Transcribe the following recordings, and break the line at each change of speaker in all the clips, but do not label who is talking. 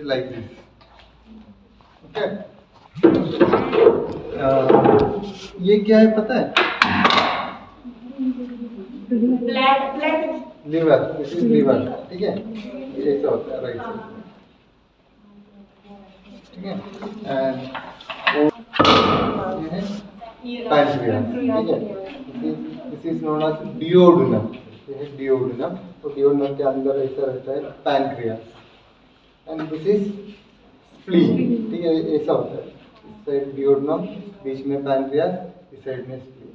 like this. Okay. ये क्या है पता है? लीवर, दिस इज लीवर, ठीक है? ये ऐसा होता है राइट साइड, ठीक है? एंड ये है पैंक्रियास, ठीक है? दिस इज नोन एज डिओडुनम, ये है डिओडुनम। तो डिओडुनम के अंदर ऐसा रहता है pancreas, and this is spleen, ठीक है? ऐसा होता है, इस साइड डिओडुनम, बीच में पैंक्रियास, इस साइड में स्प्लीन।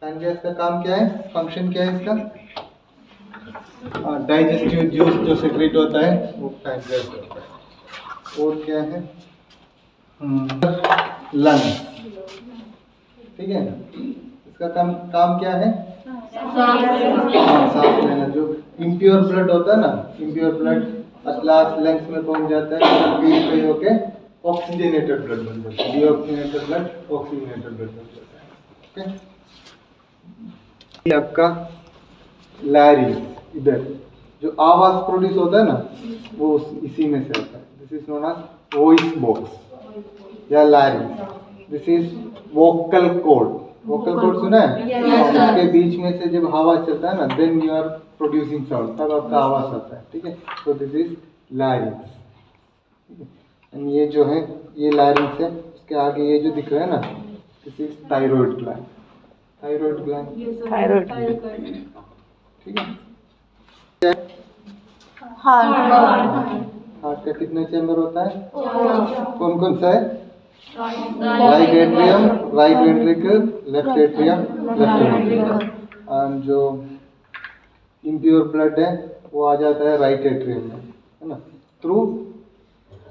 पैंक्रियास का काम क्या है, फंक्शन क्या है इसका? डाइजेस्टिव जूस जो सेक्रेट होता है वो पैंक्रियास होता है। और क्या है? लंग, ठीक है? इसका काम क्या है? सांस लेना। जो इम्प्योर ब्लड होता है ना, impure blood at last lungs में पहुंच जाता है, प्यूरिफाई होके ऑक्सीजनेटेड ब्लड बन जाता है। डीऑक्सीजनेटेड ब्लड ऑक्सीजनेटेड ब्लड बन जाता है, ओके? ये आपका लैरिंक्स, इधर जो आवाज प्रोड्यूस होता है ना, वो इसी में से होता है। This is known as voice box या larynx. This is vocal cord. Vocal cord सुना है? उसके बीच में से जब हवा चलता है ना, then you are producing sound, तब आपका आवाज आता है, ठीक है? तो दिस इज लैरिंक्स। ये जो है ये लैरिंक्स है। उसके आगे ये जो दिख रहा है ना, this is thyroid gland. Thyroid gland,
thyroid,
ठीक है? हार्ट का कितने चैम्बर होता है? कौन कौन सा है? Right atrium, right ventricle, left atrium, left ventricle. And जो इम्प्योर ब्लड है वो आ जाता है राइट एट्रियम में, है ना? Through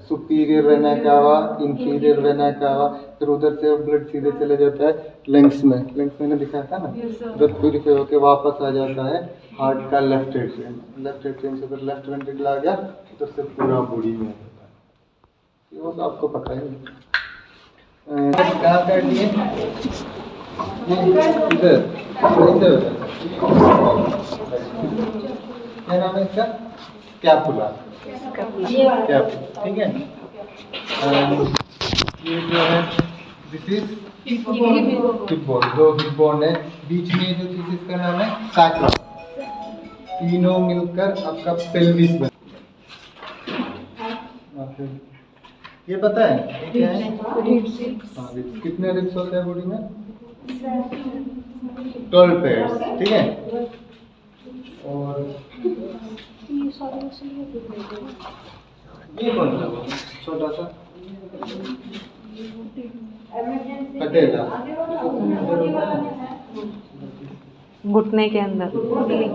superior vena cava, inferior vena cava, फिर उधर से ब्लड सीधे चले जाता है लंग्स में। लंग्स मैंने दिखाया था ना, उधर प्यूरिफाई होके वापस आ जाता है हार्ट का लेफ्ट एट्रियम। लेफ्ट एट्रियम से फिर लेफ्ट वेंट्रिकल आ गया, उधर से पूरा बॉडी में होता है। वो तो आपको पता है। कहाँ काट दिए? इधर क्या नाम है इसका? स्कैपुला, ठीक है? ये जो है दिस इज हिप बोन। दो हिप बोन है, बीच में जो चीज इसका नाम है सैक्रम। तीनों मिलकर आपका पेल्विस बन। ये पता है ये क्या है? हाँ, कितने रिब्स होते हैं बॉडी में? 12 पेयर्स, ठीक है? और ये कौन सा छोटा सा पटेला,
घुटने के अंदर
पटेला,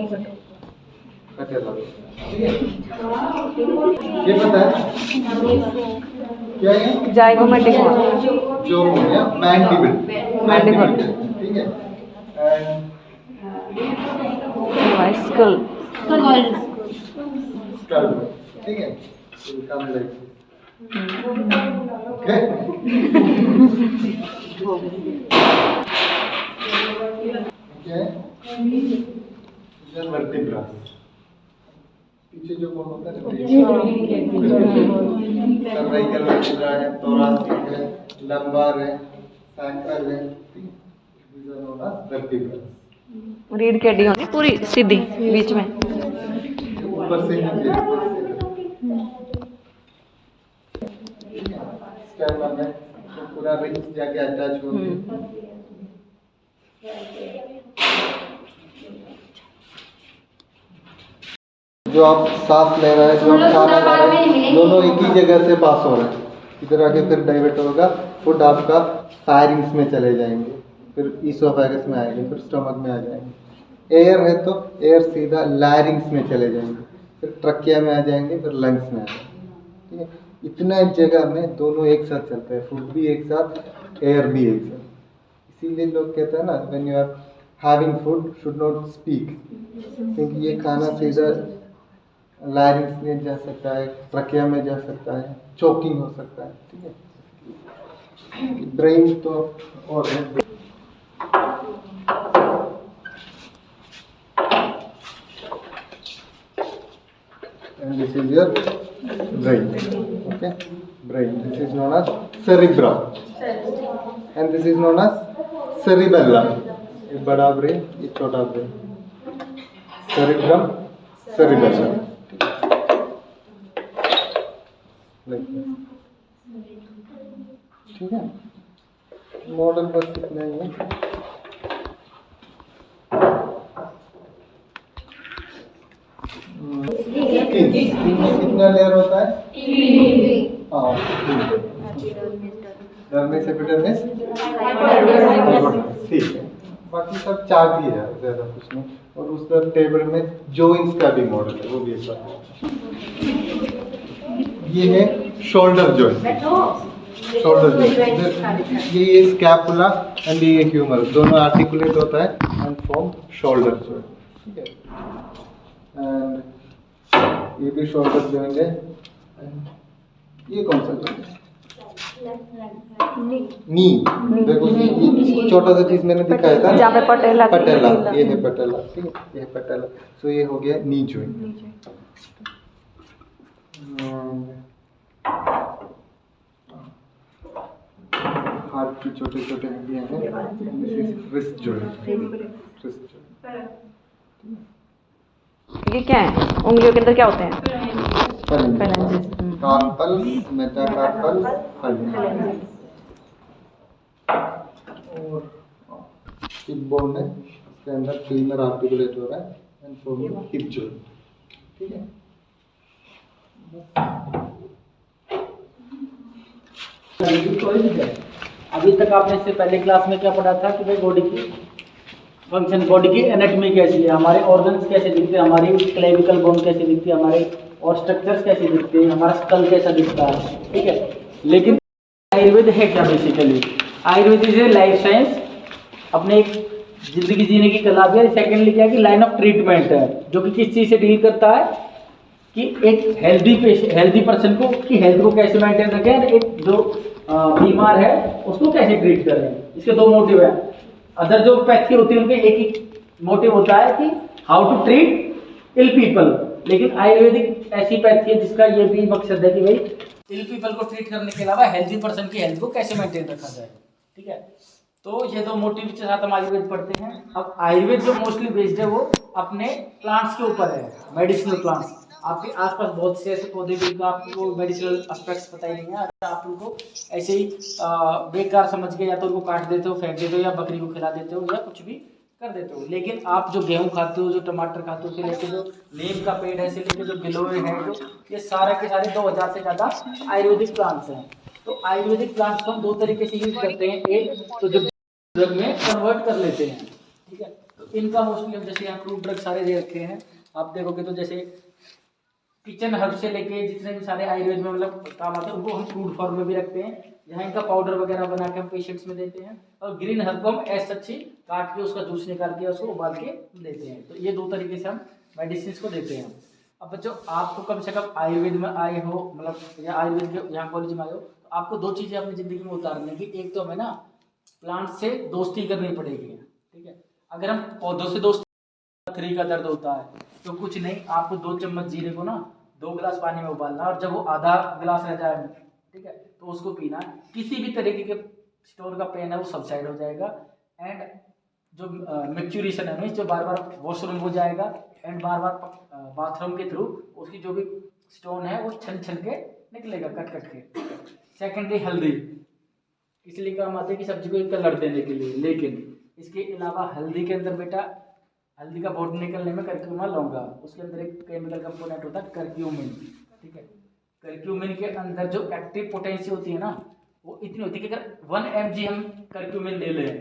ठीक है? ये पता है क्या है?
जाइगोमेटिक
जो या मैंडिबल, ठीक है? एंड
स्कल,
ठीक है? कम लाइक, ओके? क्या है? वर्टिब्रा, पीछे जो बोन होता है सर्वाइकल वर्टिब्रा है, थोरासिक है, लंबार है, सैक्रल है, ठीक है? These are known as vertebrae.
रीढ़ की हड्डी होती पूरी सीधी बीच में।
ऊपर से नीचे स्टर्नम है, तो पूरा रिंग्स जाके अटैच होंगे। जो आप सांस ले रहे हैं, जो आप खाना खा रहे हैं, दोनों एक ही जगह से पास हो रहे हैं। इधर आके फिर डाइवर्ट होगा, फूड आपका फायरिंग्स में चले जाएंगे, फिर ईसोफेगस में आएंगे, फिर स्टमक में आ जाएंगे। एयर है तो एयर सीधा लैरिंग्स में चले जाएंगे, फिर ट्रकिया में आ जाएंगे, फिर लंग्स में आ जाएंगे, ठीक है? इतना जगह में दोनों एक साथ चलते हैं, फूड भी एक साथ, एयर भी एक साथ। इसीलिए लोग कहते हैं ना, when you are having food should not speak, क्योंकि ये खाना सीधा लैरिंग्स में जा सकता है, ट्रकिया में जा सकता है, चोकिंग हो सकता है, ठीक है। ब्रेन तो और है। And this is your brain, okay, brain. This is known as cerebrum and this is known as cerebellum. एक बड़ा ब्रेन, एक छोटा ब्रेन, cerebrum, cerebellum, ठीक है। मॉडल बस इतना ही है। कितना लेयर होता है? हाँ, डर्मिस, एपिडर्मिस, ठीक है। बाकी सब चार्ट ही है, ज़्यादा कुछ नहीं। और उस टेबल में जॉइंट्स का भी मॉडल है, वो भी एक बार। ये है शोल्डर जॉइंट, शोल्डर जॉइंट। ये स्कैपुला एंड ये ह्यूमरस दोनों आर्टिकुलेट होता है एंड फॉर्म शोल्डर जॉइंट, ठीक है। एंड ये भी शोल्डर जॉइंट है। ये कौन सा जॉइंट है? नी। देखो ये छोटा सा चीज मैंने दिखाया था
जहाँ पे पटेला,
पटेला, ये है पटेला, ठीक है, ये है पटेला। सो ये हो गया नी जॉइंट। हाथ की छोटे छोटे हड्डियां हैं, रिस्ट जॉइंट, रिस्ट जॉइंट।
ये क्या है? उंगलियों के अंदर क्या होते हैं?
Phalanges, carpal, metacarpal, phalanges. और हिप बोन है, इसके अंदर फीमर आर्टिकुलेट हो रहा है एंड फॉर्मिंग हिप जॉइंट, ठीक है।
अभी तक आपने इससे पहले क्लास में क्या पढ़ा था कि भाई बॉडी की फंक्शन, बॉडी की एनाटॉमी कैसी है, हमारे ऑर्गन्स कैसे दिखते हैं, हमारी क्लेविकल बोन कैसे दिखती है, हमारे और स्ट्रक्चर्स कैसे दिखते हैं, हमारा स्कल कैसा दिखता है, ठीक है। लेकिन आयुर्वेद है क्या? Basically Ayurveda is a life science, अपने एक जिंदगी जीने की कला भी है। सेकेंडली क्या है कि लाइन ऑफ ट्रीटमेंट है, जो कि किस चीज़ से डील करता है कि एक हेल्दी पर्सन को की हेल्थ को कैसे मेंटेन रखें, एक जो बीमार है उसको कैसे ट्रीट करें। इसके दो मोटिव है। अदर जो पैथी होती है उनके एक ही मोटिव होता है कि how to treat ill people, लेकिन आयुर्वेदिक ऐसी पैथी है जिसका ये भी मकसद है कि भाई इल पीपल को ट्रीट करने के अलावा हेल्दी पर्सन की हेल्थ को कैसे मेंटेन रखा जाए, ठीक है। तो ये दो मोटिव के साथ हम आयुर्वेद पढ़ते हैं। अब आयुर्वेद जो मोस्टली बेस्ड है वो अपने प्लांट्स के ऊपर है, मेडिसिनल प्लांट्स। आपके आसपास बहुत से ऐसे पौधे जिनका आपको मेडिसिनल एस्पेक्ट्स पता ही नहीं है, अगर आप उनको ऐसे ही बेकार समझ के या तो उनको काट देते हो, फेंक देते हो, या बकरी को खिला देते हो, या कुछ भी कर देते हो। लेकिन आप जो गेहूं खाते हो, जो टमाटर खाते हो, से लेके जो नीम का पेड़ है, से लेके जो गिलोय है, जो ये सारे के सारे 2000 से ज़्यादा आयुर्वेदिक प्लांट्स हैं। तो आयुर्वेदिक प्लांट्स को हम दो तरीके से यूज करते हैं। एक तो जो ड्रग में कन्वर्ट कर लेते हैं, ठीक है। तो इनका मोस्टली हम जैसे यहाँ फ्रूट ड्रग सारे दे रखे हैं, आप देखोगे तो जैसे किचन हर्ब से लेके जितने भी सारे आयुर्वेद में मतलब काम आते हैं उनको हम फ्रूट फॉर्म में भी रखते हैं, जहाँ इनका पाउडर वगैरह बना के हम पेशेंट्स में देते हैं। और ग्रीन हर्ब को हम ऐसे अच्छी काट के उसका जूस निकाल के उसको उबाल के देते हैं। तो ये दो तरीके से हम मेडिसिन को देते हैं। अब बच्चों आपको कम से कम आयुर्वेद में आए हो, मतलब या आयुर्वेद के यहाँ कॉलेज में आए हो, तो आपको दो चीज़ें अपनी ज़िंदगी में उतारने की। एक तो हमें ना प्लांट से दोस्ती करनी पड़ेगी, ठीक है। अगर हम पौधों से दोस्ती, पथरी का दर्द होता है तो कुछ नहीं, आपको 2 चम्मच जीरे को ना 2 गिलास पानी में उबालना, और जब वो आधा गिलास रह जाए, ठीक है, तो उसको पीना। किसी भी तरीके के स्टोन का पेन है वो सबसाइड हो जाएगा। एंड जो मैच्यूरेशन है, जो बार बार वॉशरूम हो जाएगा एंड बार बार बाथरूम के थ्रू उसकी जो भी स्टोन है वो छल छल के निकलेगा, कट कट के। सेकेंडली हल्दी, इसलिए काम आते हैं कि सब्जी को एक कलर देने के लिए। लेकिन इसके अलावा हल्दी के अंदर बेटा, हल्दी का पाउडर निकलने में करक्यूमा लौंगा, उसके अंदर एक केमिकल कंपोनेंट होता है करक्यूमिन, ठीक है। करक्यूमिन के अंदर जो एक्टिव पोटेंसी होती है ना, वो इतनी होती है कि अगर 1 mg हम करक्यूमिन ले लें,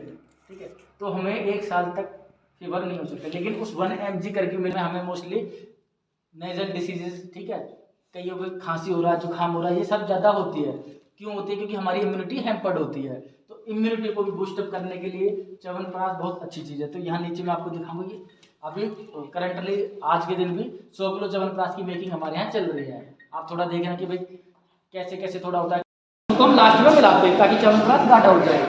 ठीक है, तो हमें 1 साल तक फीवर नहीं हो सकता। लेकिन उस 1 mg करक्यूमिन में हमें मोस्टली नेजल डिसीजेज, ठीक है, कईयों को खांसी हो रहा है, जुकाम हो रहा है, ये सब ज़्यादा होती है। क्यों होती है? क्योंकि हमारी इम्यूनिटी हैम्पर्ड होती है। तो इम्यूनिटी को भी बूस्टअप करने के लिए च्यवनप्राश बहुत अच्छी चीज़ है। तो यहाँ नीचे मैं आपको दिखाऊंगा कि अभी करंटली आज के दिन भी 100 किलो च्यवनप्राश की मेकिंग हमारे यहाँ चल रही है। आप थोड़ा देखना कि भाई कैसे कैसे थोड़ा होता है। तो हम लास्ट में मिलाते हैं ताकि च्यवनप्राश गाढ़ा हो जाए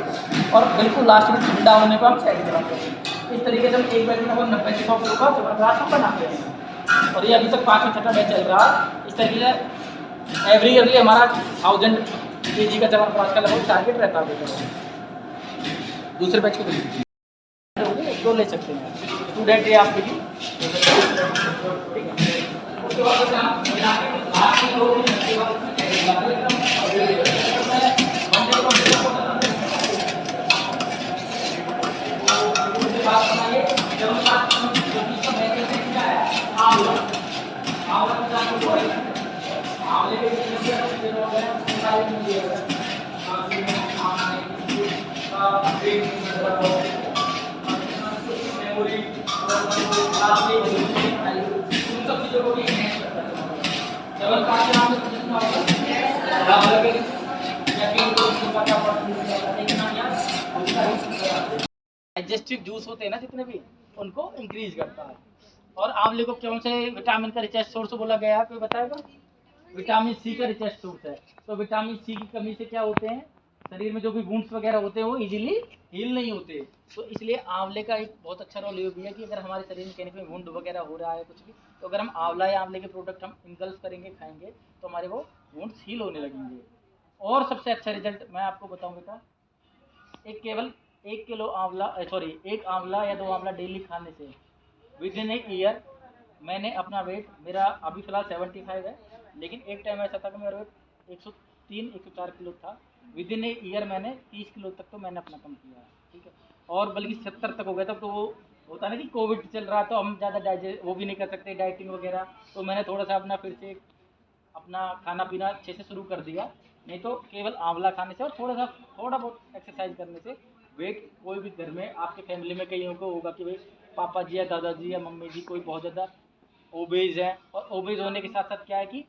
और बिल्कुल लास्ट में ठंडा होने पर हम साइड कराते हैं। इस तरीके से हम एक बैच में 90 से 100 किलो का च्यवनप्राश हम बनाते हैं और ये अभी तक 5वां 6वां बैच चल रहा है। इस तरीके से एवरी ईयरली हमारा 1000 kg का च्यवनप्राश का लगभग टारगेट रहता है। दूसरे बैच को तो ले सकते हैं स्टूडेंट है आपके लिए, ठीक है। उसके बाद डाइजेस्टिव जूस होते हैं ना जितने भी, उनको इंक्रीज करता है। और आंवले को कौन से विटामिन का रिचार्ज सोर्स बोला गया है, कोई बताएगा? विटामिन सी का रिचार्ज सोर्स है। तो विटामिन सी की कमी से क्या होते हैं, शरीर में जो भी वुंड्स वगैरह होते हैं वो इजीली हील नहीं होते। तो इसलिए आंवले का एक बहुत अच्छा रोल ये भी है कि अगर हमारे शरीर में कहीं वुंड वगैरह हो रहा है कुछ भी, तो अगर हम आंवला या आंवले के प्रोडक्ट हम इनगल्फ करेंगे, खाएंगे, तो हमारे वो वुंड्स हील होने लगेंगे। और सबसे अच्छा रिजल्ट मैं आपको बताऊँ बेटा, केवल 1 किलो आंवला एक आंवला या 2 आंवला डेली खाने से विद इन ए ईयर मैंने अपना वेट, मेरा अभी फिलहाल 75 है, लेकिन एक टाइम ऐसा था कि मेरा वेट 103-104 किलो था। विद इन ए ईयर मैंने 30 किलो तक तो मैंने अपना कम किया है, ठीक है। और बल्कि 70 तक हो गया था। तो वो होता ना कि कोविड चल रहा, तो हम ज़्यादा वो भी नहीं कर सकते डाइटिंग वगैरह, तो मैंने थोड़ा सा अपना फिर से अपना खाना पीना अच्छे से शुरू कर दिया। नहीं तो केवल आंवला खाने से और थोड़ा बहुत एक्सरसाइज करने से वेट, कोई भी घर में आपके फैमिली में कईयों को होगा कि भाई पापा जी या दादाजी या मम्मी जी कोई बहुत ज़्यादा ओबेज है, और ओबेज होने के साथ साथ क्या है कि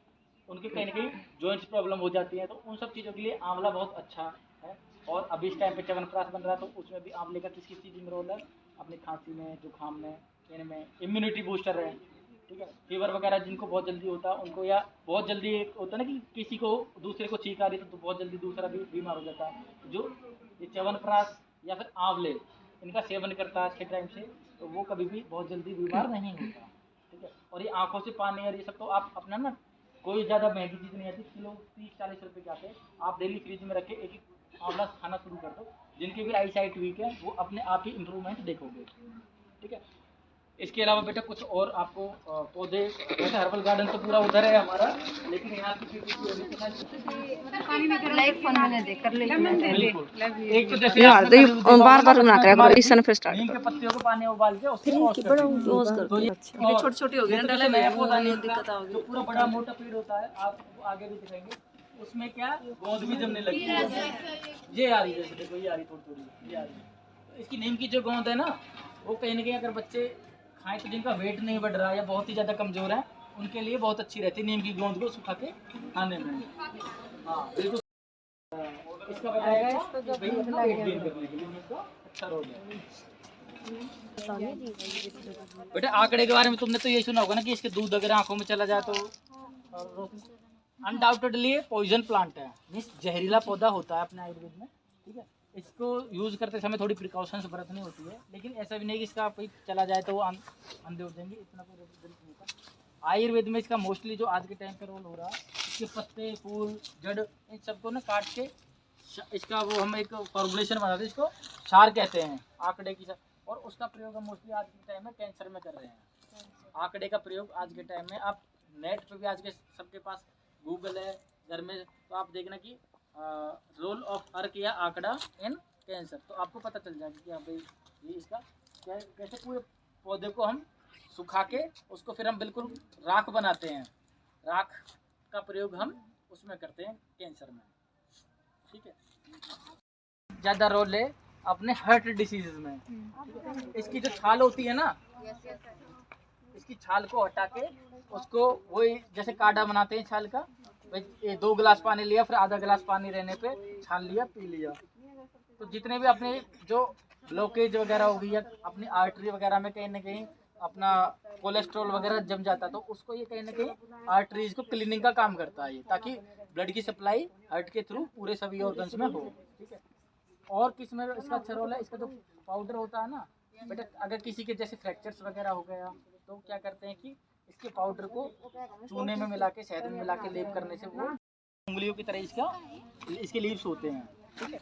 उनके कहीं ना कहीं जॉइंट्स प्रॉब्लम हो जाती है। तो उन सब चीज़ों के लिए आंवला बहुत अच्छा है। और अभी इस टाइम पे च्यवनप्राश बन रहा है, तो उसमें भी आंवले का किस किस चीज़ में रोल है, अपनी खांसी में, जुकाम में, इनमें इम्यूनिटी बूस्टर है, ठीक है। फीवर वगैरह जिनको बहुत जल्दी होता है उनको, या बहुत जल्दी एक होता है ना कि किसी को दूसरे को छींक आ रही तो बहुत जल्दी दूसरा भी बीमार हो जाता है, जो ये च्यवनप्राश या फिर आंवले इनका सेवन करता है अच्छे टाइम से, तो वो कभी भी बहुत जल्दी बीमार नहीं होता, ठीक है। और ये आंखों से पानी और ये सब तो आप अपना ना, कोई ज़्यादा महंगी चीज़ नहीं आती, किलो 30-40 रुपये के आते हैं, आप डेली फ्रिज में रख के एक आंवला खाना शुरू कर दो। जिनकी भी आई साइट वीक है वो अपने आप ही इम्प्रूवमेंट देखोगे, ठीक है। इसके अलावा बेटा कुछ और आपको पौधे, वैसे हर्बल गार्डन तो पूरा उधर है हमारा, लेकिन यहाँ एक तो जैसे
बार बार बना कर इस सन फिर स्टार्ट
नीम के पत्तियों को पानी उबाल के उससे
छोटे छोटे हो गए
डाले नया पौधा नहीं दिक्कत होगी, जो पूरा बड़ा मोटा पेड़ होता है, आप आगे भी दिखाएंगे, उसमें क्या गोंद भी जमने लगी है। ये आ रही है, देखो ये आ रही थोड़ी ये आ रही। इसकी नीम की जो गोंद है ना, वो कहीं ना कहीं अगर बच्चे खाएं तो जिनका वेट नहीं बढ़ रहा है या बहुत ही ज़्यादा कमज़ोर है, उनके लिए बहुत अच्छी रहती है नीम की गोंद को सुखा के खाने में। हाँ बिल्कुल, इसका बताएगा वेट गेन करने के लिए इसका अच्छा रोल है। बेटा आंकड़े के बारे में तुमने तो यही सुना होगा ना कि इसके दूध अगर आंखों में चला जाए तो अनडाउटेडली पॉइजन प्लांट है, मीन्स जहरीला पौधा होता है अपने आयुर्वेद में, ठीक है। इसको यूज़ करते समय थोड़ी प्रिकॉशंस बरतनी होती है, लेकिन ऐसा भी नहीं कि इसका कोई चला जाए तो वो अंधे हो जाएंगे, इतना कोई रिजल्ट नहीं होता। आयुर्वेद में इसका मोस्टली जो आज के टाइम पे रोल हो रहा है, इसके पत्ते, फूल, जड़, इन सबको ना काट के इसका वो हम एक फॉर्मुलेशन बनाते हैं, इसको क्षार कहते हैं, आंकड़े की। और उसका प्रयोग हम मोस्टली आज के टाइम में कैंसर में कर रहे हैं। आंकड़े का प्रयोग आज के टाइम में, आप नेट पे भी आज के सबके पास गूगल है घर में, तो आप देखना कि रोल ऑफ अर्क या आंकड़ा इन कैंसर, तो आपको पता चल जाएगा कि हाँ भाई ये इसका क्या, कैसे पूरे पौधे को हम सुखा के उसको फिर हम बिल्कुल राख बनाते हैं। राख का प्रयोग हम उसमें करते हैं कैंसर में, ठीक है। ज़्यादा रोल है अपने हार्ट डिसीज में। इसकी जो छाल होती है ना, इसकी छाल को हटा के उसको वही जैसे काढ़ा बनाते हैं छाल का, 2 गिलास पानी लिया, फिर आधा गिलास पानी रहने पे छान लिया, पी लिया, तो जितने भी अपने जो ब्लॉकेज वगैरह हो गई या अपनी आर्टरी वगैरह में कहीं ना कहीं अपना कोलेस्ट्रॉल वगैरह जम जाता है, तो उसको ये कहीं ना कहीं आर्टरीज को क्लीनिंग का काम करता है ये, ताकि ब्लड की सप्लाई हार्ट के थ्रू पूरे सभी ऑर्गन्स में हो। ठीक है। और किस में इसका अच्छा रोल है, इसका जो पाउडर होता है ना बेटा, अगर किसी के जैसे फ्रैक्चर्स वगैरह हो गया तो क्या करते हैं कि इसके पाउडर को चूने में मिला के, शहद में मिला के लेप करने से वो उंगलियों की तरह इसके लीव्स होते हैं। ठीक है।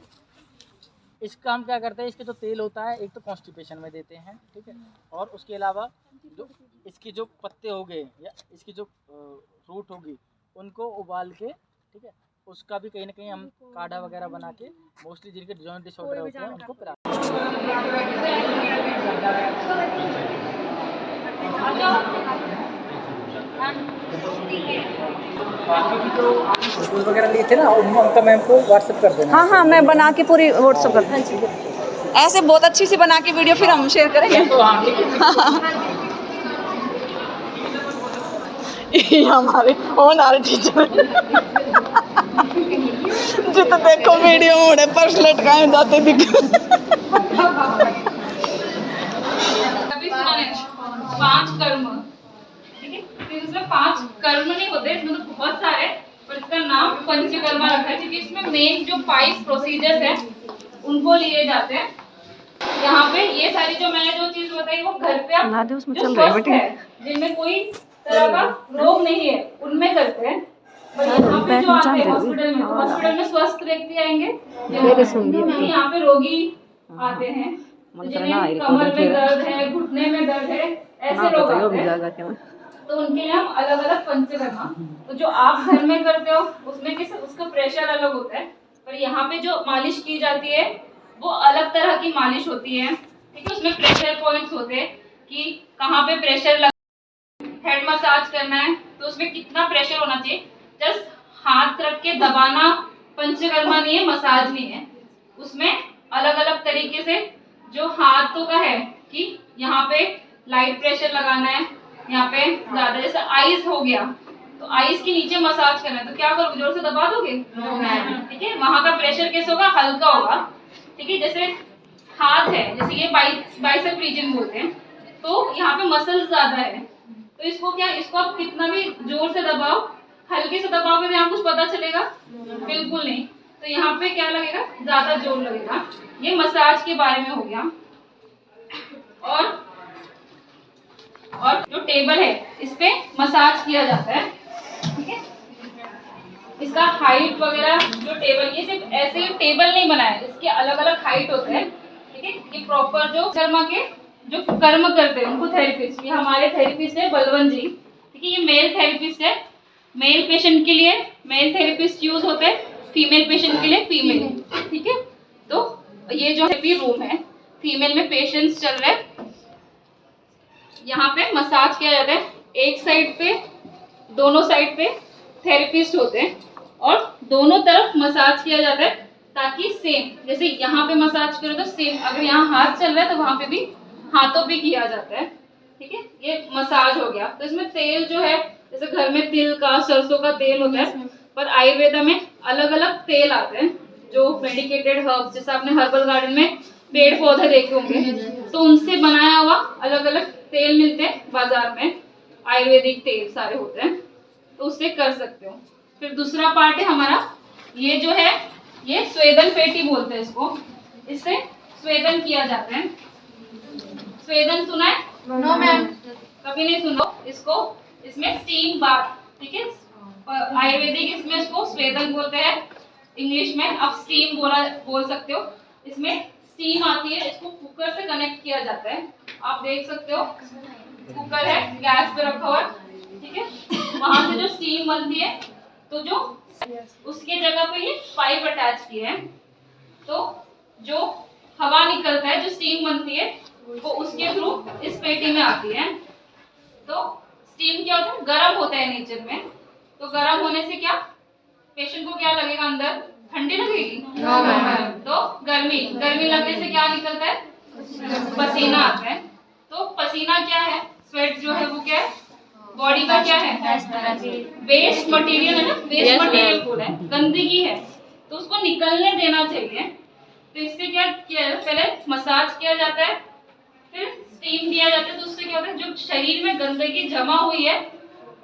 इसका हम क्या करते हैं, इसके जो तेल होता है एक तो कॉन्स्टिपेशन में देते हैं। ठीक है। और उसके अलावा जो इसकी जो पत्ते हो गए या इसकी जो रूट होगी उनको उबाल के, ठीक है, उसका भी कहीं ना कहीं हम काढ़ा वगैरह बना के मोस्टली जिनके जॉइंट डिसऑर्डर होते हैं उनको पिलाते फोटोज वगैरह लिए थे ना, उनका मैं आपको व्हाट्सएप कर देना।
हाँ हाँ, मैं बना के पूरी व्हाट्सएप कर दूँ। ऐसे बहुत अच्छी सी बना के वीडियो फिर हम शेयर करेंगे।
तो हाँ, ठीक है।
ये हमारे होनहार टीचर जित देखो वीडियो मोड़े पर्स लटकाए जाते दिख।
कभी सुना नहीं 5 कर्म, ठीक है। फिर उसमें 5 कर्म नहीं होते, इसमें तो बहुत सारे, पर इसका नाम पंचकर्मा रखा है क्योंकि इसमें मेन जो 5 प्रोसीजर्स हैं उनको लिए जाते हैं। यहाँ पे ये सारी जो मैंने जो चीज बताई वो घर पे आप जो स्वस्थ है, जिनमें कोई तरह का रोग नहीं है, उनमें करते हैं। पर यहाँ पे जो आते हैं हॉस्पिटल में, तो हॉस्पिटल में स्वस्थ व्यक्ति आएंगे, यहाँ पे रोगी आते हैं, जिन्हें कमर में दर्द है, घुटने में दर्द है, ऐसे लोग आते हैं। तो उनके लिए हम अलग अलग पंचकर्मा, तो जो आप घर में करते हो उसमें किस उसका प्रेशर अलग होता है, पर यहाँ पे जो मालिश की जाती है वो अलग तरह की मालिश होती है। ठीक है। उसमें प्रेशर पॉइंट्स होते हैं कि कहाँ पे प्रेशर लग, हेड मसाज करना है तो उसमें कितना प्रेशर होना चाहिए। जस्ट हाथ रख के दबाना पंचकर्मा नहीं है, मसाज नहीं है। उसमें अलग अलग तरीके से जो हाथों का है कि यहाँ पे लाइट प्रेशर लगाना है, यहाँ पे ज्यादा, जैसे आईज हो गया तो आईज के नीचे मसाज करना है, तो क्या करोगे, जोर से दबा दोगे? ठीक है। वहां का प्रेशर कैसे होगा, हल्का होगा। ठीक है। जैसे हाथ है, जैसे ये बाइसेप रीजन बोलते हैं, तो यहाँ पे मसल्स ज्यादा है, तो इसको क्या, इसको आप कितना भी जोर से दबाओ, हल्के से दबाओगे तो यहाँ कुछ पता चलेगा? बिल्कुल नहीं। तो यहाँ पे क्या लगेगा, ज्यादा जोर लगेगा। ये मसाज के बारे में हो गया। और जो टेबल है इस पे मसाज किया जाता है। ठीक है। इसका हाइट वगैरह जो टेबल, ये सिर्फ ऐसे ही टेबल नहीं बना है, इसके अलग अलग हाइट होते हैं। ठीक है। ये प्रॉपर जो कर्म के जो कर्म करते हैं उनको थेरेपिस्ट, ये हमारे थेरेपिस्ट है बलवंत जी। ठीक है। ये मेल थेरेपिस्ट है, मेल पेशेंट के लिए मेल थेरेपिस्ट यूज होते हैं, फीमेल पेशेंट के लिए फीमेल। ठीक है। तो ये जो थेरेपी रूम है, फीमेल में पेशेंट्स चल रहे हैं, यहाँ पे मसाज किया जाता है। एक साइड पे, दोनों साइड पे थेरेपिस्ट होते हैं और दोनों तरफ मसाज किया जाता है, ताकि सेम जैसे यहाँ पे मसाज करो तो सेम अगर यहाँ हाथ चल रहा है तो वहां पे भी हाथों पे किया जाता है। ठीक है। ये मसाज हो गया। तो इसमें तेल जो है, जैसे घर में तिल का, सरसों का तेल होता है, पर आयुर्वेदा में अलग अलग तेल आते हैं जो मेडिकेटेड हर्ब्स, जैसे आपने हर्बल गार्डन में पेड़ पौधे देखे होंगे, तो उनसे बनाया हुआ अलग अलग तेल मिलते हैं बाजार में, आयुर्वेदिक तेल सारे होते हैं, तो उससे कर सकते हो। फिर दूसरा पार्ट है हमारा, ये जो है ये स्वेदन पेटी बोलते हैं इसको, इससे स्वेदन किया जाता है। स्वेदन सुना है? नो मैम, कभी नहीं सुनो इसको। इसमें स्टीम बाथ, ठीक है, आयुर्वेदिक इसमें इसको स्वेदन बोलते हैं, इंग्लिश में आप स्टीम बोल सकते हो। इसमें स्टीम आती है, इसको कुकर से कनेक्ट किया जाता है। आप देख सकते हो कुकर है, गैस पे रखा हुआ, ठीक है। वहां से जो स्टीम बनती है, तो जो उसके जगह पे ये पाइप अटैच किए हैं, तो जो हवा निकलता है, जो स्टीम बनती है, वो उसके थ्रू इस पेटी में आती है। तो स्टीम क्या होता है, गर्म होता है नेचर में, तो गर्म होने से क्या पेशेंट को क्या लगेगा, अंदर ठंडी लगेगी? तो गर्मी लगने से क्या निकलता है, पसीना आता है। तो पसीना क्या है, स्वेट जो है वो क्या है, बॉडी का क्या है, वेस्ट मटेरियल है ना, वेस्ट मटेरियल बोल है, गंदगी है, तो उसको निकलने देना चाहिए। तो इससे क्या किया जाता है, पहले मसाज किया जाता है, फिर स्टीम दिया जाता है। तो उससे क्या होता है, जो शरीर में गंदगी जमा हुई है,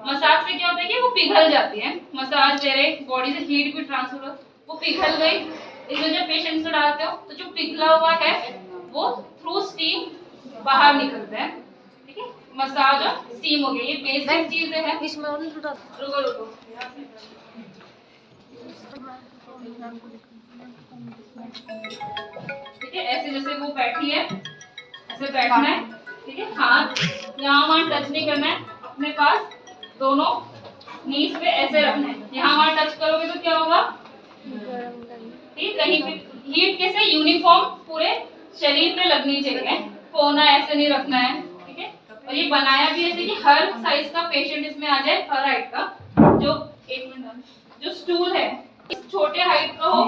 मसाज से क्या होता है कि वो पिघल जाती है। मसाज दे रहे, बॉडी से हीट भी ट्रांसफर हो, वो पिघल गई। इसमें जब पेशेंट को डालते हो तो जो पिघला हुआ है वो थ्रू स्टीम बाहर निकलता है। ठीक है, मसाज और स्टीम हो गया, ये बेसिक चीजें हैं। रुको रुको, ठीक है, ऐसे जैसे वो बैठी है ऐसे बैठना है। ठीक है, हाथ यहाँ वहाँ टच नहीं करना है, अपने पास दोनों नीज पे ऐसे रखना है। यहाँ वहाँ टच करोगे तो क्या होगा, ठीक, कहीं पे हीट कैसे यूनिफॉर्म पूरे शरीर पे लगनी चाहिए, कोना ऐसे नहीं रखना है। ठीक है, और ये बनाया भी ऐसे कि हर साइज का पेशेंट इसमें आ जाए, हर हाइट का। जो एक मिनट, जो स्टूल है छोटे हाइट का हो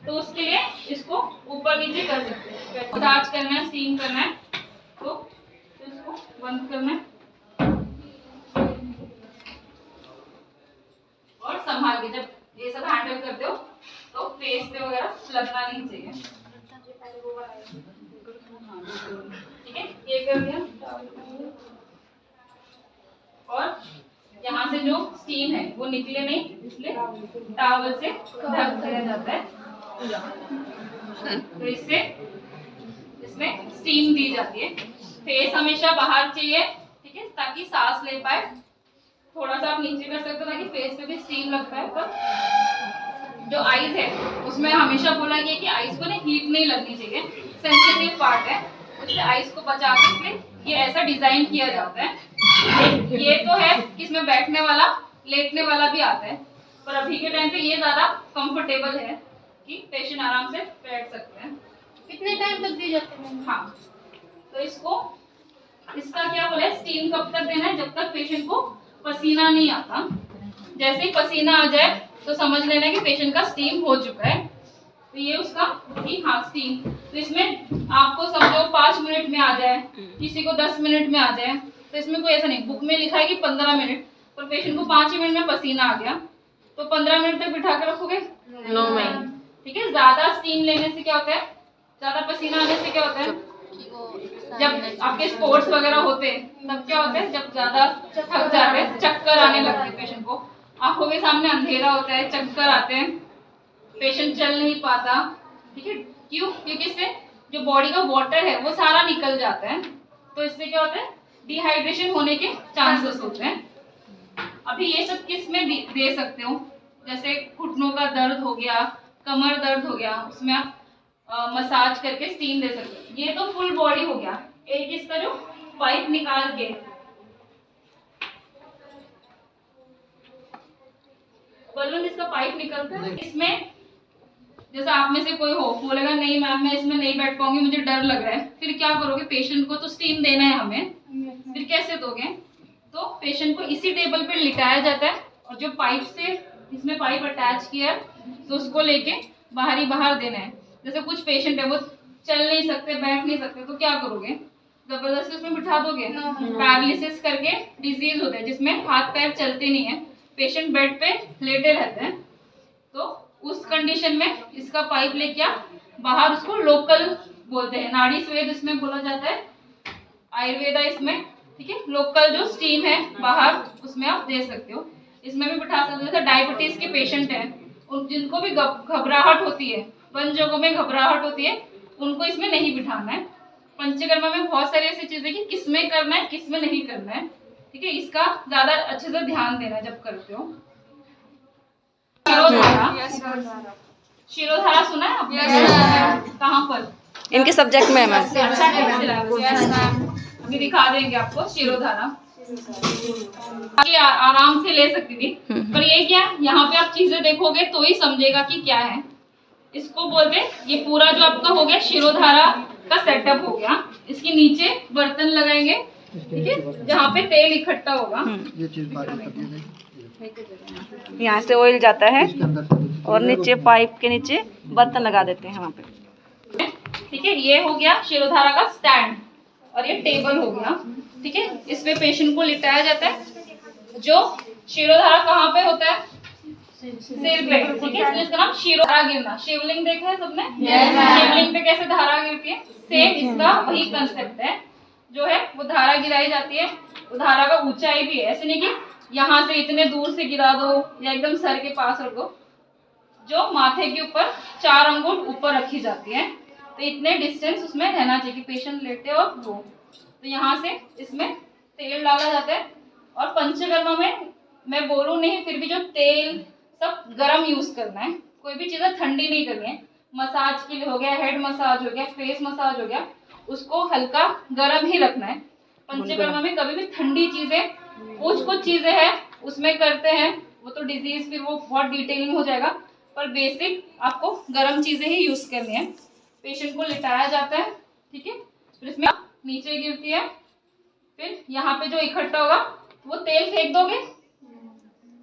तो उसके लिए इसको ऊपर नीचे कर सकते हैं। मसाज करना है, स्टीम करना है तो इसको बंद करना है और संभाल के जब ये सब हैंडल करते हो तो फेस पे वगैरह लगना नहीं चाहिए। ठीक है, ये कर दिया। और यहाँ से जो स्टीम है वो निकले नहीं, इसलिए टॉवल से ढक दिया जाता है। तो इससे इसमें स्टीम दी जाती है। फेस हमेशा बाहर चाहिए, ठीक है, ताकि सांस ले पाए। थोड़ा सा आप नीचे कर सकते हो ताकि फेस पे भी स्टीम लगता है। पर जो आईज है उसमें हमेशा बोला गया कि आईज को ना हीट नहीं लगनी चाहिए, सेंसिटिव पार्ट है, इसलिए आईज को बचा के ये ऐसा डिजाइन किया जाता है। ये तो है कि इसमें बैठने वाला, लेटने वाला भी आता है, पर अभी के टाइम पे ये ज्यादा कंफर्टेबल है कि पेशेंट आराम से बैठ सकते हैं।
कितने टाइम तक दी जाती है?
हाँ, तो इसका क्या बोला है, स्टीम कब तक देना है, जब तक पेशेंट को पसीना नहीं आता। जैसे ही पसीना आ जाए तो समझ लेना कि पेशेंट का स्टीम हो चुका है। तो ये उसका हाँ स्टीम। तो इसमें आपको समझो 5 मिनट में आ जाए, किसी को 10 मिनट में आ जाए, तो इसमें कोई ऐसा नहीं, बुक में लिखा है कि 15 मिनट, पर पेशेंट को 5 ही मिनट में पसीना आ गया तो 15 मिनट तक बिठा कर रखोगे?
नो।
ठीक है, ज्यादा स्टीम लेने से क्या होता है, ज्यादा पसीना आने से क्या होता है, जब आपके स्पोर्ट्स वगैरह होते हैं तब क्या होता है, जब ज्यादा थक जाते हैं चक्कर आने लगते हैं पेशेंट को, आंखों के सामने अंधेरा होता है, चक्कर आते हैं, पेशेंट चल नहीं पाता। ठीक है, क्यों? क्योंकि इससे जो बॉडी का वाटर है वो सारा निकल जाता है, तो इससे क्या होता है, डिहाइड्रेशन होने के चांसेस होते हैं। अभी ये सब किस में दे सकते हो, जैसे घुटनों का दर्द हो गया, कमर दर्द हो गया, उसमें आप मसाज करके स्टीम दे सकते हो। ये तो फुल बॉडी हो गया। एक इसका जो पाइप निकाल के बलून, इसका पाइप निकलता है, इसमें जैसे आप में से कोई हो बोलेगा नहीं मैम मैं इसमें नहीं बैठ पाऊंगी, मुझे डर लग रहा है, फिर क्या करोगे, पेशेंट को तो स्टीम देना है हमें, फिर कैसे दोगे? तो पेशेंट को इसी टेबल पे लिटाया जाता है और जो पाइप से इसमें पाइप अटैच किया है तो उसको लेके बाहर ही बाहर देना है। जैसे कुछ पेशेंट है वो चल नहीं सकते, बैठ नहीं सकते, तो क्या करोगे, जबरदस्ती उसमें बिठा दोगे? पैरालिसिस करके डिजीज होता है जिसमें हाथ पैर चलते नहीं है, पेशेंट बेड पे लेटे रहते हैं, तो उस कंडीशन में इसका पाइप लेके आप बाहर, उसको लोकल बोलते हैं, नाड़ी स्वेद इसमें बोला जाता है, आयुर्वेदा इसमें। ठीक है, लोकल जो स्टीम है बाहर उसमें आप दे सकते हो, इसमें भी बिठा सकते हो। जैसे डायबिटीज के पेशेंट हैं, जिनको भी घबराहट होती है, बंद जगहों में घबराहट होती है, उनको इसमें नहीं बिठाना है। पंचकर्मा में बहुत सारी ऐसी चीजें कि किसमें करना है किसमें नहीं करना है। ठीक है, इसका ज्यादा अच्छे से ध्यान देना जब करते हो। शिरोधारा, शिरोधारा सुना है आपने? कहाँ पर?
इनके सब्जेक्ट में है मैम।
अभी दिखा देंगे आपको शिरोधारा, आराम से ले सकती थी, पर ये क्या, यहाँ पे आप चीजें देखोगे तो ही समझेगा कि क्या है। इसको बोलते, ये पूरा जो आपका हो गया शिरोधारा का सेटअप हो गया। इसके नीचे बर्तन लगाएंगे, ठीक है, जहाँ पे तेल इकट्ठा होगा।
ये चीज
यहाँ से ऑयल जाता है और नीचे पाइप के नीचे बर्तन लगा देते हैं वहाँ पे।
ठीक है, ये हो गया शिरोधारा का स्टैंड और ये टेबल हो गया। ठीक है, इसमें पेशेंट को लिटाया जाता है। जो शिरोधारा कहाँ पे होता है, सिर पे, ठीक है, इसलिए इसका नाम शिरोधारा गिरना। शिवलिंग देखा है सबने? शिवलिंग पे कैसे धारा गिरती है, सेम इसका वही कंसेप्ट है, जो है वो धारा गिराई जाती है। वो धारा का ऊंचाई भी है, ऐसे नहीं कि यहाँ से इतने दूर से गिरा दो या एकदम सर के पास रख दो, जो माथे के ऊपर 4 अंगुल ऊपर रखी जाती है, तो इतने डिस्टेंस उसमें रहना चाहिए कि पेशेंट लेटे और वो। तो यहाँ से इसमें तेल डाला जाता है, और पंचकर्मा में मैं बोलूँ नहीं, फिर भी जो तेल सब गरम यूज करना है, कोई भी चीज़ें ठंडी नहीं करनी है। मसाज के लिए हो गया, हेड मसाज हो गया, फेस मसाज हो गया, उसको हल्का गरम ही रखना है। पंचकर्मा में कभी भी ठंडी चीजें, कुछ चीजें हैं उसमें करते हैं, वो तो डिजीज फिर वो बहुत डिटेलिंग हो जाएगा, पर बेसिक आपको गरम चीजें ही यूज करनी है। पेशेंट को लिटाया जाता है, ठीक है, फिर इसमें नीचे गिरती है, फिर यहाँ पे जो इकट्ठा होगा वो तेल फेंक दोगे,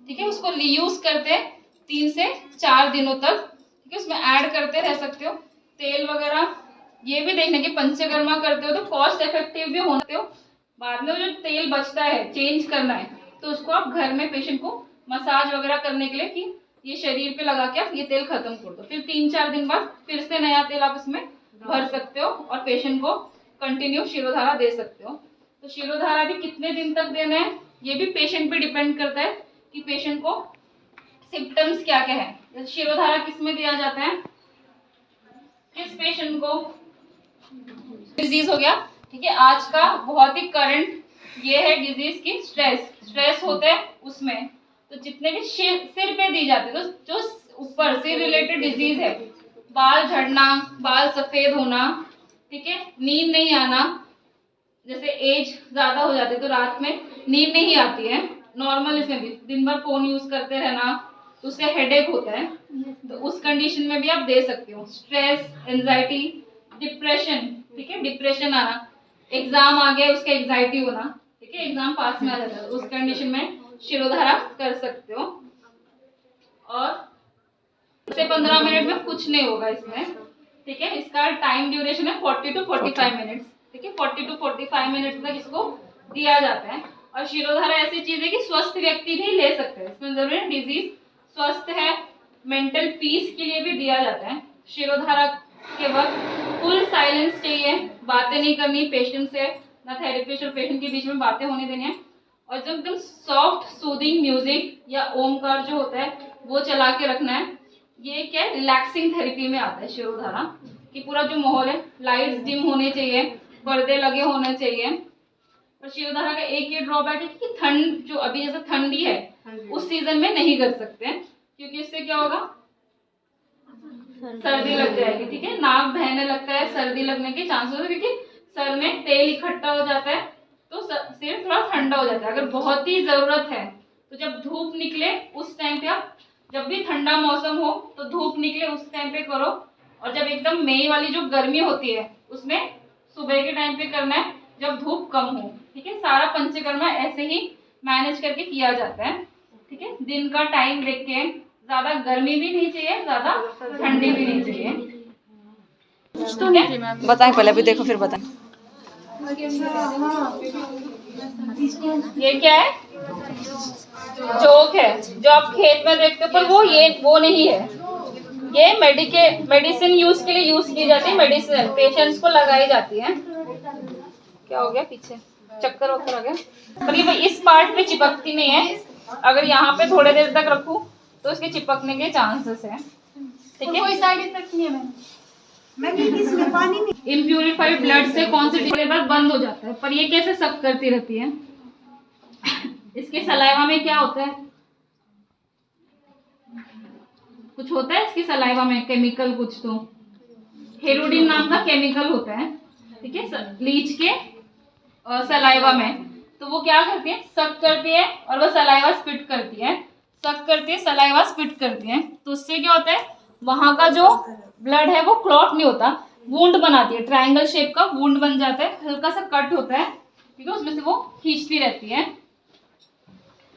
ठीक है, उसको रीयूज करते हैं 3 से 4 दिनों तक, ठीक है, उसमें ऐड करते रह सकते हो तेल वगैरह। ये भी देखने की पंचकर्मा करते हो तो कॉस्ट इफेक्टिव भी होते हो, बाद में जो तेल बचता है चेंज करना है, तो उसको आप घर में पेशेंट को मसाज वगैरह करने के लिए कि ये शरीर पे लगा के आप ये तेल खत्म कर दो, फिर 3-4 दिन बाद फिर से नया तेल आप इसमें भर सकते हो और पेशेंट को कंटिन्यू शिरोधारा दे सकते हो। तो शिरोधारा भी कितने दिन तक देना है ये भी पेशेंट पे डिपेंड करता है कि पेशेंट को सिम्टम्स क्या क्या है। शिरोधारा किस में दिया जाता है, किस पेशेंट को डिजीज हो गया, ठीक है, आज का बहुत ही करंट ये है डिजीज की स्ट्रेस होते हैं उसमें, तो जितने भी सिर पे दी जाती है, तो जो ऊपर से रिलेटेड डिजीज है, बाल झड़ना, बाल सफेद होना, ठीक है, नींद नहीं आना, जैसे एज ज्यादा हो जाती है तो रात में नींद नहीं आती है, नॉर्मल इसमें भी दिन भर फोन यूज करते रहना तो उससे हेडेक होता है, तो उस कंडीशन में भी आप दे सकते हो। स्ट्रेस, एंजाइटी, डिप्रेशन, ठीक है, डिप्रेशन आना, एग्जाम आ गया उसका एंजाइटी होना, ठीक है, एग्जाम पास में आ जाता है, उस कंडीशन में शिरोधारा कर सकते हो। और 15 मिनट में कुछ नहीं होगा इसमें, ठीक है, इसका टाइम ड्यूरेशन है 40 to 45 मिनट्स, ठीक है, 40 to 45 मिनट्स तक इसको दिया जाता है। और शिरोधारा ऐसी चीज है कि स्वस्थ व्यक्ति भी ले सकते हैं, इसमें जरूरी है डिजीज स्वस्थ है, मेंटल पीस के लिए भी दिया जाता है। शिरोधारा के वक्त फुल साइलेंस चाहिए, बातें नहीं करनी पेशेंट से, ना थेरेपिस्ट और पेशेंट के बीच में बातें होने देनी है, और जो एकदम सॉफ्ट सूदिंग म्यूजिक या ओमकार जो होता है वो चला के रखना है। ये क्या है, रिलैक्सिंग थेरेपी में आता है शिरोधारा, कि पूरा जो माहौल है, लाइट्स डिम होने चाहिए, पर्दे लगे होने चाहिए। पर शिरोधारा का एक ये ड्रॉबैक है कि ठंड, जो अभी जैसे ठंडी है उस सीजन में नहीं कर सकते हैं, क्योंकि इससे क्या होगा, सर्दी लग जाएगी, ठीक है, नाक बहने लगता है, सर्दी लगने के चांसेस होते हैं, क्योंकि सर में तेल इकट्ठा हो जाता है तो सिर थोड़ा ठंडा हो जाता है। अगर बहुत ही जरूरत है तो जब धूप निकले उस टाइम पे आप, जब भी ठंडा मौसम हो तो धूप निकले उस टाइम पे करो, और जब एकदम मई वाली जो गर्मी होती है उसमें सुबह के टाइम पे करना है जब धूप कम हो, ठीक है। सारा पंचकर्मा ऐसे ही मैनेज करके किया जाता है, ठीक है। दिन का टाइम देख के, ज्यादा गर्मी भी नहीं चाहिए, ज्यादा ठंडी भी नहीं चाहिए।
बताएं पहले, अभी देखो फिर बताएं।
ये क्या है, चोक है जो आप खेत में देखते हो, पर वो नहीं है, ये मेडिसिन यूज के लिए यूज की जाती है, मेडिसिन पेशेंट्स को लगाई जाती है। क्या हो गया, पीछे चक्कर वक्कर आ गया, पर ये इस पार्ट पे चिपकती नहीं है, अगर यहाँ पे थोड़े देर तक रखूं तो इसके चिपकने के चांसेस है, ठीक है। कोई साइड इफेक्ट नहीं है इम्प्यूरिफाइड ब्लड से कौन सी के बाद बंद हो जाता है, पर ये कैसे सक करती रहती है। इसके सलाइवा में क्या होता है, कुछ होता है इसकी सलाइवा में केमिकल, कुछ तो हेरोडिन नाम का केमिकल होता है, ठीक है, लीच के सलाइवा में। तो वो क्या करती है, सक करती है और वो सलाइवा स्पिट करती है, सक करती है, सलाइवा स्पिट करती है। तो उससे क्या होता है, वहां का जो ब्लड है वो क्लॉट नहीं होता, वुंड बनाती है, ट्रायंगल शेप का वुंड बन जाता है, हल्का सा कट होता है, ठीक है, उसमें से वो खींचती रहती है।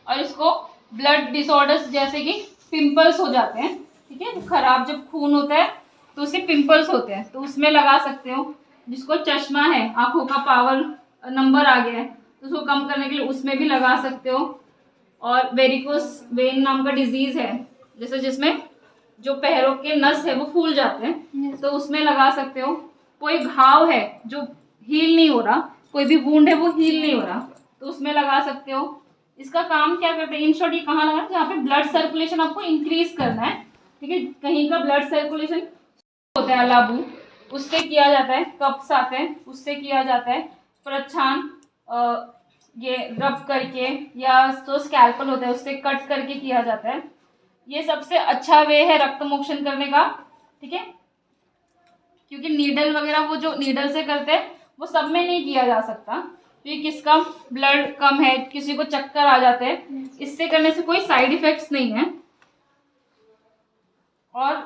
और इसको ब्लड डिसऑर्डर्स जैसे कि पिंपल्स हो जाते हैं, ठीक है, खराब जब खून होता है तो उससे पिंपल्स होते हैं, तो उसमें लगा सकते हो। जिसको चश्मा है, आंखों का पावर नंबर आ गया है तो उसको कम करने के लिए उसमें भी लगा सकते हो। और वेरिकोस वेन नाम का डिजीज है, जैसे जिसमें जो पैरों के नस है वो फूल जाते हैं, तो उसमें लगा सकते हो। कोई घाव है जो हील नहीं हो रहा, कोई भी वुंड है वो हील नहीं हो रहा, तो उसमें लगा सकते हो। इसका काम क्या करते हैं, इन शॉर्ट ये कहाँ लगा है, जहाँ पे ब्लड सर्कुलेशन आपको इंक्रीज करना है, ठीक है। कहीं का ब्लड सर्कुलेशन होता है अलाबू, उससे किया जाता है। कप्स आते हैं, उससे किया जाता है। प्रच्छान ये रब करके, या तो स्कैल्पल होता है उससे कट करके किया जाता है। ये सबसे अच्छा वे है रक्त मोक्षण करने का, ठीक है। क्योंकि नीडल वगैरह वो जो नीडल से करते हैं वो सब में नहीं किया जा सकता, क्योंकि किसका ब्लड कम है, किसी को चक्कर आ जाते हैं, इससे करने से कोई साइड इफेक्ट्स नहीं है। और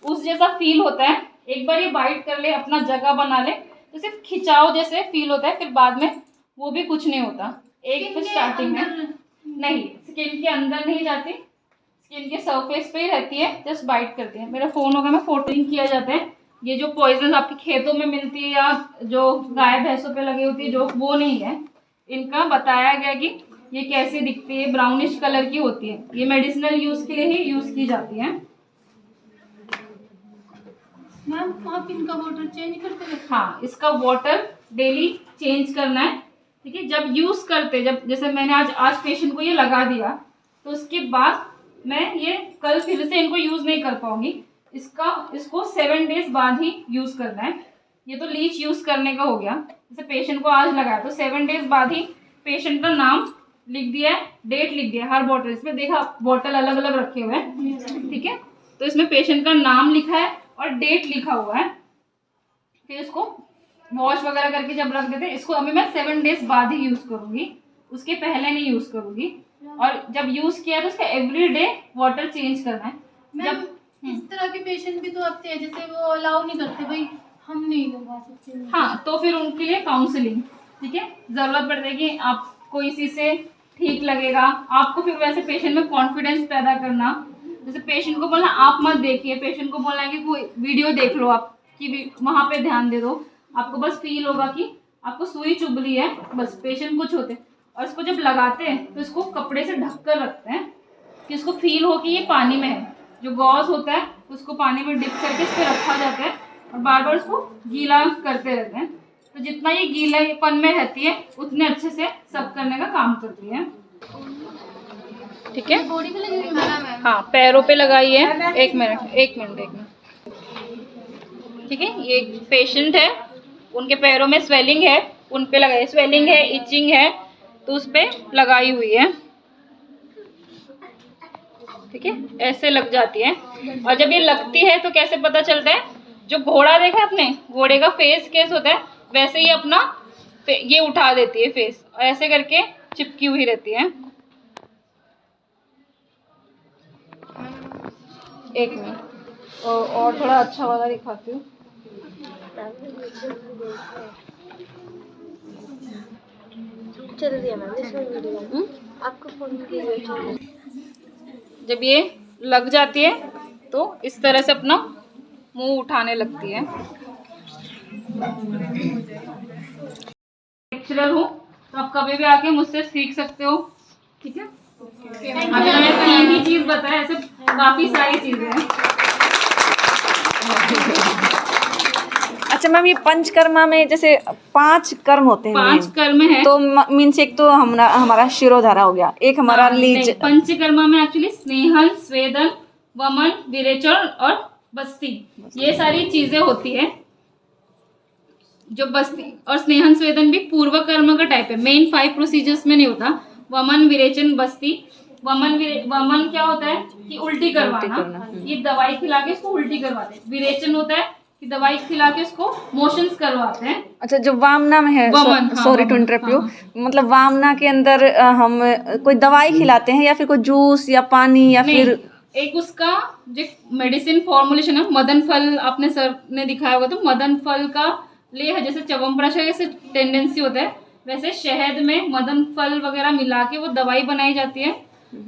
उस जैसा फील होता है। एक बार ये बाइट कर ले, अपना जगह बना ले, तो सिर्फ खिंचाव जैसे फील होता है, फिर बाद में वो भी कुछ नहीं होता। एक तो स्टार्टिंग में नहीं, स्किन के अंदर नहीं जाती, स्किन के सरफेस पे ही रहती है, जस्ट बाइट करती है। मेरा फोन होगा, मैं फोटोइंग किया जाता है। ये जो पॉइजन आपके खेतों में मिलती है या जो गाय भैंसों पे लगी होती है, जो वो नहीं है। इनका बताया गया कि ये कैसी दिखती है, ब्राउनिश कलर की होती है। ये मेडिसिनल यूज के लिए ही यूज की जाती है।
मैम आप इनका वाटर चेंज करते रहते हैं?
हाँ, इसका वाटर डेली चेंज करना है, ठीक है। जब यूज करते, जब जैसे मैंने आज पेशेंट को ये लगा दिया, तो उसके बाद मैं ये कल फिर से इनको यूज नहीं कर पाऊंगी। इसको 7 डेज बाद ही यूज करना है। ये तो लीच यूज करने का हो गया। जैसे पेशेंट को आज लगाया तो 7 डेज बाद ही पेशेंट का नाम लिख दिया है, डेट लिख दिया है हर बॉटल। इसमें देखा बॉटल अलग अलग रखे हुए हैं, ठीक है। तो इसमें पेशेंट का नाम लिखा है और डेट लिखा हुआ है। फिर इसको वॉश वगैरह करके जब रख देते हैं, इसको अभी मैं 7 डेज बाद ही यूज करूंगी, उसके पहले नहीं यूज करूंगी। और जब यूज किया तो उसका एवरी डे वाटर चेंज करना है।
मैम इस तरह के पेशेंट भी तो आते हैं, जैसे वो अलाउ नहीं करते, भाई हम नहीं लगा सकते।
हाँ, तो फिर उनके लिए काउंसलिंग, ठीक है, जरूरत पड़ेगी। आपको इसी से ठीक लगेगा, आपको फिर वैसे पेशेंट में कॉन्फिडेंस पैदा करना। जैसे पेशेंट को बोलना आप मत देखिए, पेशेंट को बोलना है कि कोई वीडियो देख लो आप, कि वहाँ पे ध्यान दे दो। आपको बस फील होगा कि आपको सुई चुभ रही है, बस पेशेंट कुछ होते हैं। और इसको जब लगाते हैं तो इसको कपड़े से ढक कर रखते हैं कि इसको फील हो कि ये पानी में है। जो गॉज होता है उसको पानी में डिप करके इस पर रखा जाता है और बार बार उसको गीला करते रहते हैं। तो जितना ये गीलापन में रहती है उतने अच्छे से सब करने का काम करती है, ठीक है।
बॉडी पे लगी हुई मैम?
हाँ, पैरों पे लगाई है। एक मिनट, ठीक है। ये पेशेंट है, उनके पैरों में स्वेलिंग है, उन पे लगाई, स्वेलिंग है, इचिंग है, तो उस पे लगाई हुई है, ठीक है। ऐसे लग जाती है। और जब ये लगती है तो कैसे पता चलता है, जो घोड़ा देखा आपने, घोड़े का फेस कैसे होता है, वैसे ही अपना ये उठा देती है फेस, और ऐसे करके चिपकी हुई रहती है। एक मिनट, और थोड़ा अच्छा वाला दिखाती हूँ।
चल दिया मैम, इसमें वीडियो आपको फोन।
जब ये लग जाती है तो इस तरह से अपना मुंह उठाने लगती है। लेक्चरर हूँ तो आप कभी भी आके मुझसे सीख सकते हो, ठीक है। अगर मैं 3 ही चीज बताया, ऐसे काफी सारी चीजें हैं।
अच्छा मैम, ये पंचकर्मा में जैसे 5 कर्म होते हैं,
5 कर्म है।
तो मीन्स एक तो हमारा शिरोधारा हो गया, एक हमारा लीज।
पंचकर्मा में एक्चुअली स्नेहन, स्वेदन, वमन, विरेचन और बस्ती, ये सारी चीजें होती है। जो बस्ती और स्नेहन स्वेदन भी पूर्व कर्म का टाइप है, मेन 5 प्रोसीजर्स में नहीं होता। वमन, विरेचन, बस्ती। वमन क्या होता है कि उल्टी करवाना, ये दवाई खिला के इसको उल्टी करवाते हैं। विरेचन होता है कि दवाई खिला के उसको मोशंस करवाते हैं।
अच्छा, जो वामना में है, सॉरी टू इंटरप्ट यू, मतलब वामना के अंदर हम कोई दवाई खिलाते हैं या फिर कोई जूस या पानी या फिर
एक उसका जो मेडिसिन फॉर्मुलेशन है, मदन फल आपने सर ने दिखाया होगा, तो मदन फल का ले है, जैसे च्यवनप्राश से टेंडेंसी होता है, वैसे शहद में मदन फल वगैरह मिला के वो दवाई बनाई जाती है।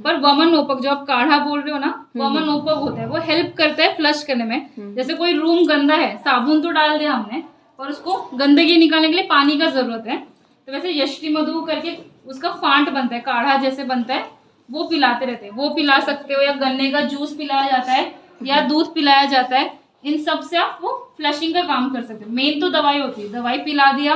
पर वमनोपक जो आप काढ़ा बोल रहे हो ना, वमनोपक होता है, वो हेल्प करता है फ्लश करने में। जैसे कोई रूम गंदा है, साबुन तो डाल दिया हमने, पर उसको गंदगी निकालने के लिए पानी का जरूरत है। तो वैसे यष्टि मधु करके उसका फांट बनता है, काढ़ा जैसे बनता है, वो पिलाते रहते हैं। वो पिला सकते हो, या गन्ने का जूस पिलाया जाता है, या दूध पिलाया जाता है। इन सब से आप वो फ्लशिंग का काम कर सकते हो। मेन तो दवाई होती है, दवाई पिला दिया,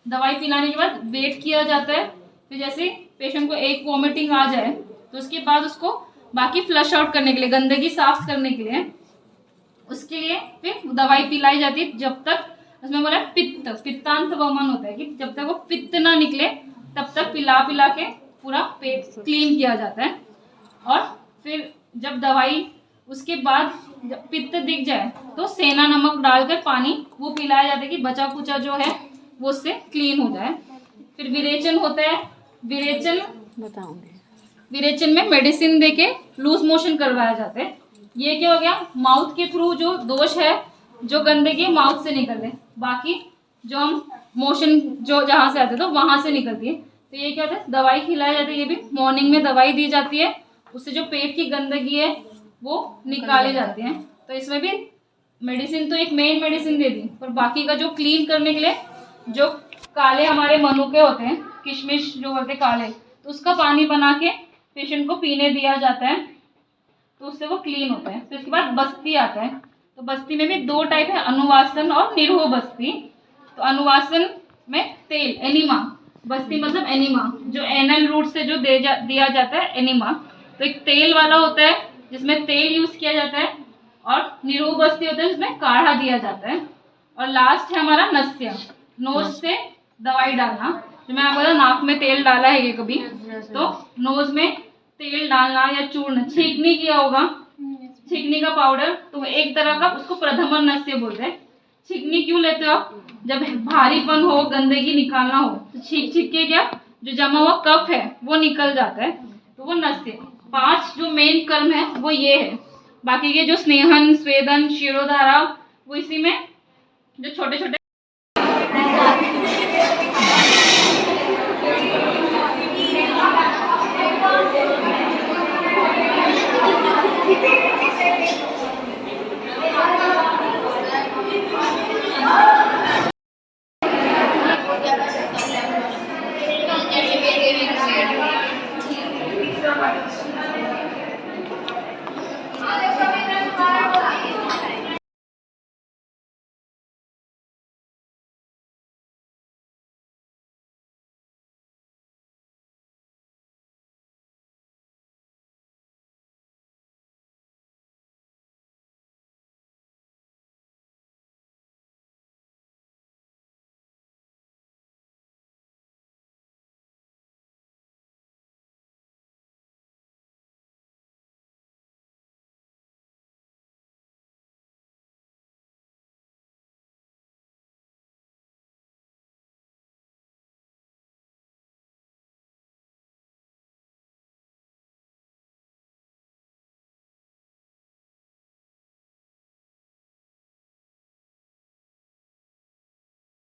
दवाई पिलाने के बाद वेट किया जाता है। फिर जैसे पेशेंट को एक वॉमिटिंग आ जाए तो उसके बाद उसको बाकी फ्लश आउट करने के लिए, गंदगी साफ करने के लिए, उसके लिए फिर दवाई पिलाई जाती है। जब तक उसमें बोला पित्तांत वमन होता है कि जब तक वो पित्त ना निकले तब तक पिला पिला के पूरा पेट क्लीन किया जाता है। और फिर जब दवाई, उसके बाद जब पित्त दिख जाए तो सेना नमक डालकर पानी वो पिलाया जाता है कि बचा कुचा जो है वो उससे क्लीन हो जाए। फिर विरेचन होता है। विरेचन
बताऊंगी।
विरेचन में मेडिसिन देके लूज मोशन करवाया जाता है। ये क्या हो गया, माउथ के थ्रू जो दोष है, जो गंदगी माउथ से निकल है, बाकी जो हम मोशन जो जहाँ से आते हैं तो वहाँ से निकलती है। तो ये क्या होता है, दवाई खिलाई जाती है। ये भी मॉर्निंग में दवाई दी जाती है, उससे जो पेट की गंदगी है वो निकाली जाती है। तो इसमें भी मेडिसिन तो एक मेन मेडिसिन दे दी, पर बाकी का जो क्लीन करने के लिए जो काले हमारे मनुके होते हैं, किशमिश जो होते हैं काले, तो उसका पानी बना के पेशेंट को पीने दिया जाता है, तो उससे वो क्लीन होता है। फिर उसके बाद बस्ती आता है। तो बस्ती में भी 2 टाइप है, अनुवासन और निरोह बस्ती। तो अनुवासन में तेल, एनिमा, बस्ती मतलब एनिमा, जो एनल रूट से जो दिया जाता है एनिमा। तो एक तेल वाला होता है जिसमें तेल यूज किया जाता है, और निरोह बस्ती होता है जिसमें काढ़ा दिया जाता है। और लास्ट है हमारा नस्य, नोज से दवाई डालना। जो मैं आपको नाक में तेल डाला है ये कभी, तो नोज में तेल डालना या चूर्ण, छींकनी किया होगा, छींकनी का पाउडर, तो एक तरह का उसको प्रथमन नस्य बोलते हैं। छींकनी क्यों लेते हो आप, जब भारीपन हो, गंदगी निकालना हो, तो छींक छींक के क्या जो जमा हुआ कफ है वो निकल जाता है, तो वो नस्य। 5 जो मेन कर्म है वो ये है। बाकी के जो स्नेहन, स्वेदन, शिरोधारा, वो इसी में जो छोटे छोटे